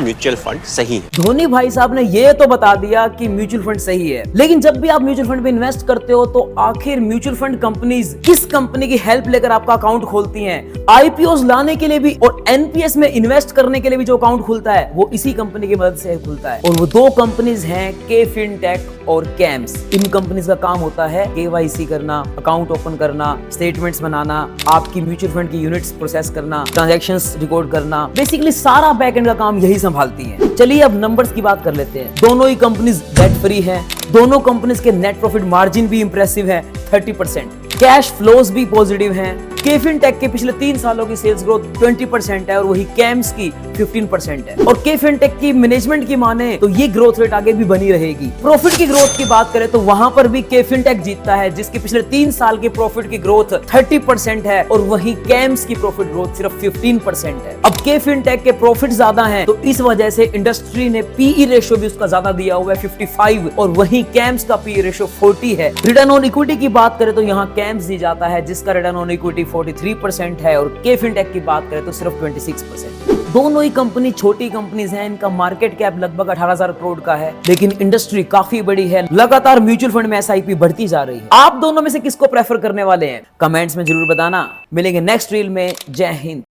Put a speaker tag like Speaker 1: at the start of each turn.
Speaker 1: Mutual fund सही है।
Speaker 2: धोनी भाई साहब ने ये तो बता दिया कि म्यूचुअल फंड सही है, लेकिन जब भी आप म्यूचुअल फंड में इन्वेस्ट करते हो तो आखिर म्यूचुअल फंड कंपनीज किस कंपनी की हेल्प लेकर आपका अकाउंट खोलती हैं? आईपीओ लाने के लिए भी और एनपीएस में इन्वेस्ट करने के लिए भी जो अकाउंट खुलता है वो इसी कंपनी की मदद से खुलता है। और वो दो कंपनीज हैं के फिनटेक और कैम्स। इन कंपनीज का काम होता है केवाईसी करना, अकाउंट ओपन करना, स्टेटमेंट्स बनाना, आपकी म्यूचुअल फंड की यूनिट्स प्रोसेस करना, ट्रांजैक्शंस रिकॉर्ड करना, बेसिकली सारा बैकएंड का काम यही संभालती हैं। चलिए अब नंबर्स की बात कर लेते हैं। दोनों ही कंपनीज डेट फ्री हैं, दोनों कंपनीज के नेट प्रॉफिट मार्जिन भी इंप्रेसिव है 30%, कैश फ्लोज भी पॉजिटिव हैं। के फिनटेक के पिछले 3 सालों की सेल्स ग्रोथ 20% है और वही कैम्स की 15% है। और के फिनटेक की मैनेजमेंट की माने तो ये ग्रोथ रेट आगे भी बनी रहेगी। प्रॉफिट की ग्रोथ की बात करें तो वहां पर भी के फिनटेक जीतता है, जिसके पिछले 3 साल की प्रॉफिट की ग्रोथ 30% है और वही कैम्स की प्रॉफिट ग्रोथ सिर्फ 15% है। अब के फिनटेक के प्रॉफिट ज्यादा हैं तो इस वजह से इंडस्ट्री ने पीई रेशियो भी उसका ज्यादा दिया हुआ है 55 और वही कैम्स का पीई रेशियो 40 है। रिटर्न ऑन इक्विटी की बात करें तो यहाँ कैम्स दी जाता है जिसका रिटर्न ऑन इक्विटी 43% है और के फिनटेक की बात करें तो सिर्फ 26%। दोनों ही कंपनी छोटी कंपनीज हैं, इनका मार्केट कैप लगभग 18,000 करोड़ का है, लेकिन इंडस्ट्री काफी बड़ी है। लगातार म्यूचुअल फंड में एसआईपी बढ़ती जा रही है। आप दोनों में से किसको प्रेफर करने वाले हैं? कमेंट्स में जरूर बताना। मिलेंगे नेक्स्ट रील में। जय हिंद।